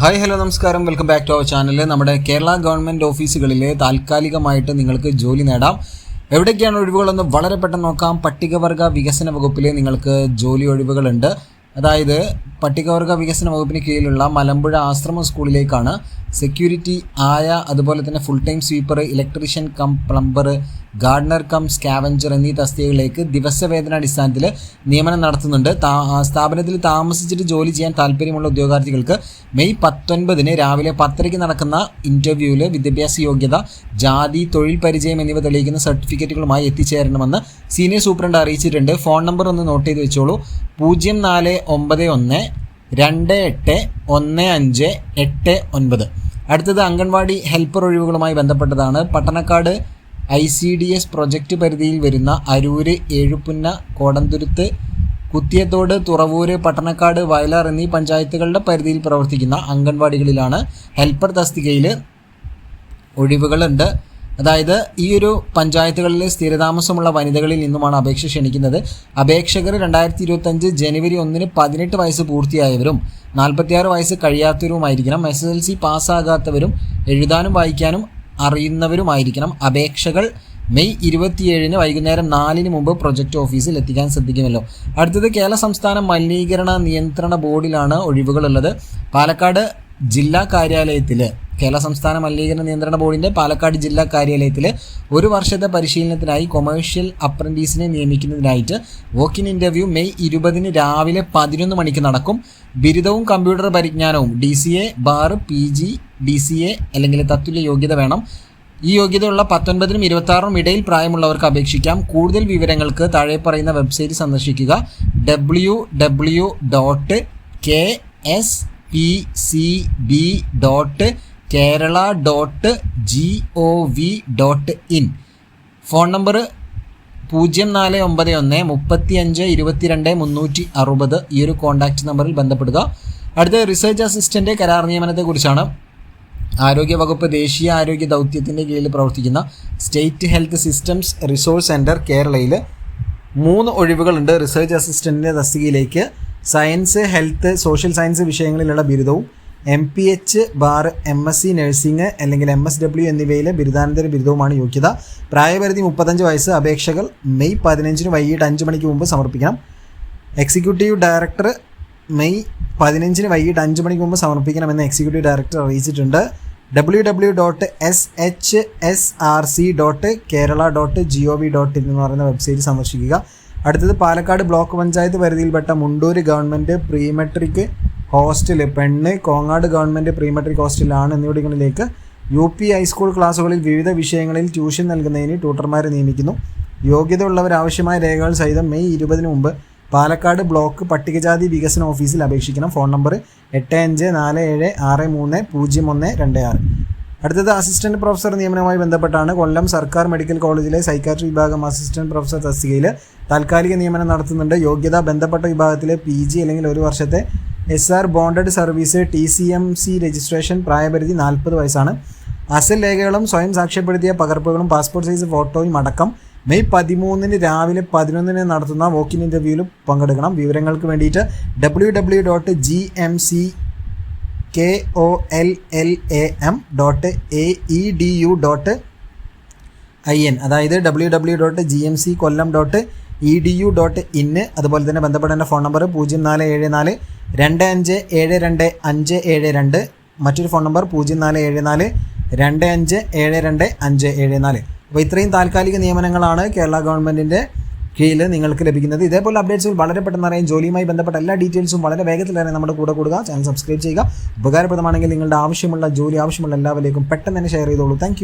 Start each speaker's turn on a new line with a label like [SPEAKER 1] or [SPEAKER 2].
[SPEAKER 1] Hi hello നമസ്കാരം, welcome back to our channel. നമ്മുടെ Kerala government ഓഫീസുകളിൽ താൽക്കാലികമായിട്ട് നിങ്ങൾക്ക് ജോലി നേടാം. എവിടേക്കാണ് ഒഴിവുകളെന്ന് വളരെ പെട്ടെന്ന് നോക്കാം. പട്ടികവർഗ വികസന വകുപ്പിൽ നിങ്ങൾക്ക് ജോലി ഒഴിവുകളുണ്ട്. അതായത് പട്ടികവർഗ വികസന വകുപ്പിന് കീഴിലുള്ള മലമ്പുഴ ആശ്രമ സ്കൂളിലേക്കാണ് സെക്യൂരിറ്റി ആയ, അതുപോലെ തന്നെ full time sweeper, electrician cum plumber, gardener cum scavenger എന്നീ തസ്തികകളിലേക്ക് ദിവസവേതനാടിസ്ഥാനത്തിൽ നിയമനം നടത്തുന്നുണ്ട്. സ്ഥാപനത്തിൽ താമസിച്ചിട്ട് ജോലി ചെയ്യാൻ താല്പര്യമുള്ള ഉദ്യോഗാർത്ഥികൾക്ക് മെയ് 19 രാവിലെ 10:30 നടക്കുന്ന ഇൻ്റർവ്യൂവിൽ വിദ്യാഭ്യാസ യോഗ്യത, ജാതി, തൊഴിൽ പരിചയം എന്നിവ തെളിയിക്കുന്ന സർട്ടിഫിക്കറ്റുകളുമായി എത്തിച്ചേരണമെന്ന് സീനിയർ സൂപ്രണ്ട് അറിയിച്ചിട്ടുണ്ട്. ഫോൺ നമ്പർ ഒന്ന് നോട്ട് ചെയ്ത് വെച്ചോളൂ: 0491281589. അടുത്തത് അംഗൻവാടി ഹെൽപ്പർ ഒഴിവുകളുമായി ബന്ധപ്പെട്ടതാണ്. പട്ടണക്കാട് ICDS പ്രൊജക്റ്റ് പരിധിയിൽ വരുന്ന അരൂര്, ഏഴുപുന്ന, കോടന്തുരുത്ത്, കുത്തിയത്തോട്, തുറവൂര്, പട്ടണക്കാട്, വയലാർ എന്നീ പഞ്ചായത്തുകളുടെ പരിധിയിൽ പ്രവർത്തിക്കുന്ന അംഗൻവാടികളിലാണ് ഹെൽപ്പർ തസ്തികയിൽ ഒഴിവുകളുണ്ട്. അതായത് ഈ ഒരു പഞ്ചായത്തുകളിൽ സ്ഥിരതാമസമുള്ള വനിതകളിൽ നിന്നുമാണ് അപേക്ഷ ക്ഷണിക്കുന്നത്. അപേക്ഷകർ 2025 ജനുവരി 1 18 വയസ്സ് പൂർത്തിയായവരും 46 വയസ്സ് കഴിയാത്തവരുമായിരിക്കണം. SSLC പാസ്സാകാത്തവരും എഴുതാനും വായിക്കാനും അറിയുന്നവരുമായിരിക്കണം. അപേക്ഷകൾ മെയ് 27 വൈകുന്നേരം 4 മുമ്പ് പ്രൊജക്റ്റ് ഓഫീസിൽ എത്തിക്കാൻ ശ്രദ്ധിക്കുമല്ലോ. അടുത്തത് കേരള സംസ്ഥാന മലിനീകരണ നിയന്ത്രണ ബോർഡിലാണ് ഒഴിവുകളുള്ളത്. പാലക്കാട് ജില്ലാ കാര്യാലയത്തിൽ, കേരള സംസ്ഥാന മലിനീകരണ നിയന്ത്രണ ബോർഡിൻ്റെ പാലക്കാട് ജില്ലാ കാര്യാലയത്തിൽ 1 വർഷത്തെ പരിശീലനത്തിനായി കൊമേഴ്ഷ്യൽ അപ്രൻറ്റീസിനെ നിയമിക്കുന്നതിനായിട്ട് വോക്കിൻ ഇൻ്റർവ്യൂ മെയ് 20 രാവിലെ 11 മണിക്ക് നടക്കും. ബിരുദവും കമ്പ്യൂട്ടർ പരിജ്ഞാനവും DCA ബാർ PG DCA അല്ലെങ്കിൽ തത്തുല്യ യോഗ്യത വേണം. ഈ യോഗ്യതയുള്ള 19 - 26 ഇടയിൽ പ്രായമുള്ളവർക്ക് അപേക്ഷിക്കാം. കൂടുതൽ വിവരങ്ങൾക്ക് താഴെ പറയുന്ന വെബ്സൈറ്റ് സന്ദർശിക്കുക: www.kspcb.kerala.gov.in. ഫോൺ നമ്പർ 04913522 ഈ ഒരു കോൺടാക്റ്റ് നമ്പറിൽ ബന്ധപ്പെടുക. അടുത്ത റിസർച്ച് അസിസ്റ്റൻ്റ് കരാർ നിയമനത്തെക്കുറിച്ചാണ്. ആരോഗ്യവകുപ്പ് ദേശീയ ആരോഗ്യ ദൗത്യത്തിൻ്റെ കീഴിൽ പ്രവർത്തിക്കുന്ന state health systems resource centre കേരളയിൽ 3 ഒഴിവുകളുണ്ട്. റിസർച്ച് അസിസ്റ്റൻറ്റിൻ്റെ തസ്തികയിലേക്ക് സയൻസ്, ഹെൽത്ത്, സോഷ്യൽ സയൻസ് വിഷയങ്ങളിലുള്ള ബിരുദവും MPH ബാർ MSc നഴ്സിംഗ് അല്ലെങ്കിൽ MSW എന്നിവയിലെ ബിരുദാനന്തര ബിരുദവുമാണ് യോഗ്യത. പ്രായപരിധി 35 വയസ്സ്. അപേക്ഷകൾ മെയ് 15 വൈകിട്ട് 5 മണിക്ക് മുമ്പ് സമർപ്പിക്കണം. എക്സിക്യൂട്ടീവ് ഡയറക്ടർ മെയ് 15 വൈകിട്ട് 5 മണിക്ക് മുമ്പ് സമർപ്പിക്കണമെന്ന് എക്സിക്യൂട്ടീവ് ഡയറക്ടർ അറിയിച്ചിട്ടുണ്ട്. www.shsrc.kerala.gov.in എന്ന് പറയുന്ന വെബ്സൈറ്റ് സന്ദർശിക്കുക. അടുത്തത് പാലക്കാട് ബ്ലോക്ക് പഞ്ചായത്ത് പരിധിയിൽപ്പെട്ട മുണ്ടൂര് ഗവൺമെൻറ് പ്രീമെട്രിക് ഹോസ്റ്റൽ, പെണ്ണ്, കോങ്ങാട് ഗവൺമെൻറ് പ്രീമെട്രിക് ഹോസ്റ്റലാണ് എന്നിവിടങ്ങളിലേക്ക് UP ഹൈസ്കൂൾ ക്ലാസ്സുകളിൽ വിവിധ വിഷയങ്ങളിൽ ട്യൂഷൻ നൽകുന്നതിന് ട്യൂട്ടർമാരെ നിയമിക്കുന്നു. യോഗ്യത ഉള്ളവർ ആവശ്യമായ രേഖകൾ സഹിതം മെയ് 20 മുമ്പ് പാലക്കാട് ബ്ലോക്ക് പട്ടികജാതി വികസന ഓഫീസിൽ അപേക്ഷിക്കണം. Phone number 8547630126. അടുത്തത് അസിസ്റ്റൻറ്റ് പ്രൊഫസർ നിയമനവുമായി ബന്ധപ്പെട്ടാണ്. കൊല്ലം സർക്കാർ മെഡിക്കൽ കോളേജിലെ സൈക്കാട്രി വിഭാഗം അസിസ്റ്റൻറ്റ് പ്രൊഫസർ തസ്തികയിൽ താൽക്കാലിക നിയമനം നടത്തുന്നുണ്ട്. യോഗ്യത ബന്ധപ്പെട്ട വിഭാഗത്തിലെ PG അല്ലെങ്കിൽ 1 വർഷത്തെ SR bonded service, TCMC registration. പ്രായപരിധി 40 വയസ്സാണ്. അസൽ രേഖകളും സ്വയം സാക്ഷ്യപ്പെടുത്തിയ പകർപ്പുകളും പാസ്പോർട്ട് സൈസ് ഫോട്ടോയും അടക്കം മെയ് 13 രാവിലെ 11 നടത്തുന്ന വോക്കിൻ ഇൻ്റർവ്യൂവിൽ പങ്കെടുക്കണം. വിവരങ്ങൾക്ക് വേണ്ടിയിട്ട് www.gmckollam.edu.in, അതായത് www.gmckollam.edu.in. അതുപോലെ തന്നെ ബന്ധപ്പെടേണ്ട ഫോൺ നമ്പർ 047425722572. മറ്റൊരു ഫോൺ നമ്പർ 047425722574. അപ്പോൾ ഇത്രയും താൽക്കാലിക നിയമനങ്ങളാണ് കേരള ഗവൺമെൻറ്റിൻ്റെ കീഴിൽ നിങ്ങൾക്ക് ലഭിക്കുന്നത്. ഇതേപോലെ അപ്ഡേറ്റ്സുകൾ വളരെ പെട്ടെന്ന് അറിയാൻ ജോലിയുമായി ബന്ധപ്പെട്ട എല്ലാ ഡീറ്റെയിൽസും വളരെ വേഗത്തിൽ അറിയാൻ നമ്മുടെ കൂടെ കൂടുക. ചാനൽ സബ്സ്ക്രൈബ് ചെയ്യുക. ഉപകാരപ്രദമാണെങ്കിൽ നിങ്ങളുടെ ജോലി ആവശ്യമുള്ള എല്ലാവരിലേക്കും പെട്ടെന്ന് തന്നെ ഷെയർ ചെയ്തോളൂ. താങ്ക്